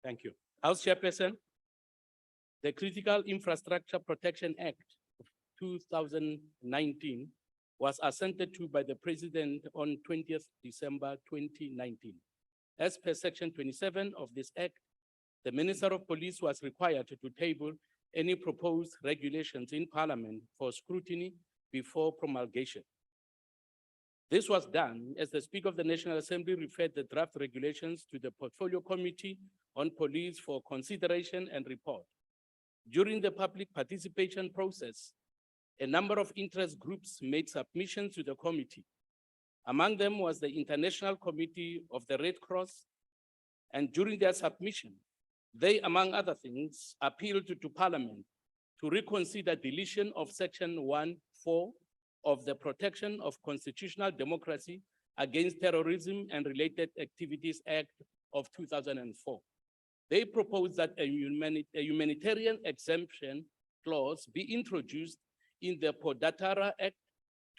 Thank you. House Chairperson, the Critical Infrastructure Protection Act of 2019 was assented to by the President on 20th December 2019. As per Section 27 of this Act, the Minister of Police was required to table any proposed regulations in Parliament for scrutiny before promulgation. This was done as the Speaker of the National Assembly referred the draft regulations to the Portfolio Committee on Police for consideration and report. During the public participation process, a number of interest groups made submissions to the committee. Among them was the International Committee of the Red Cross, and during their submission, they, among other things, appealed to Parliament to reconsider deletion of Section 1(4) of the Protection of Constitutional Democracy Against Terrorism and Related Activities Act of 2004. They proposed that a humanitarian exemption clause be introduced in the POCDATARA Act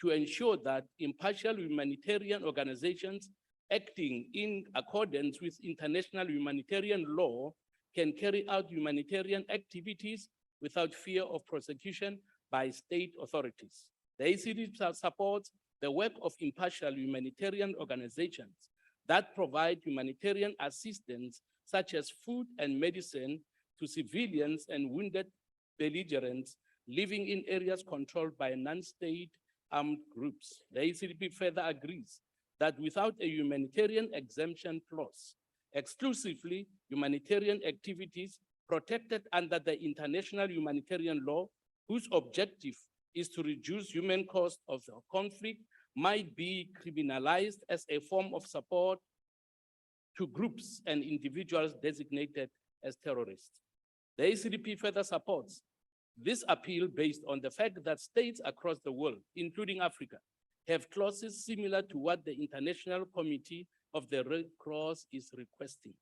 to ensure that impartial humanitarian organizations acting in accordance with international humanitarian law can carry out humanitarian activities without fear of prosecution by state authorities. The ACDP supports the work of impartial humanitarian organizations that provide humanitarian assistance such as food and medicine to civilians and wounded belligerents living in areas controlled by non-state armed groups. The ACDP further agrees that without a humanitarian exemption clause, exclusively humanitarian activities protected under the international humanitarian law, whose objective is to reduce human cost of the conflict, might be criminalized as a form of support to groups and individuals designated as terrorists. The ACDP further supports this appeal based on the fact that states across the world, including Africa, have clauses similar to what the International Committee of the Red Cross is requesting.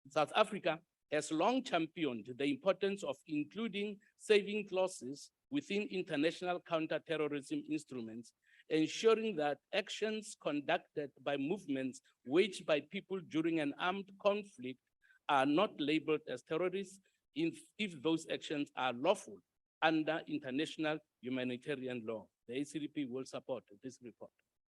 South Africa has long championed the importance of including saving clauses within international counterterrorism instruments, ensuring that actions conducted by movements waged by people during an armed conflict are not labeled as terrorists if those actions are lawful under international humanitarian law. The ACDP will support this report.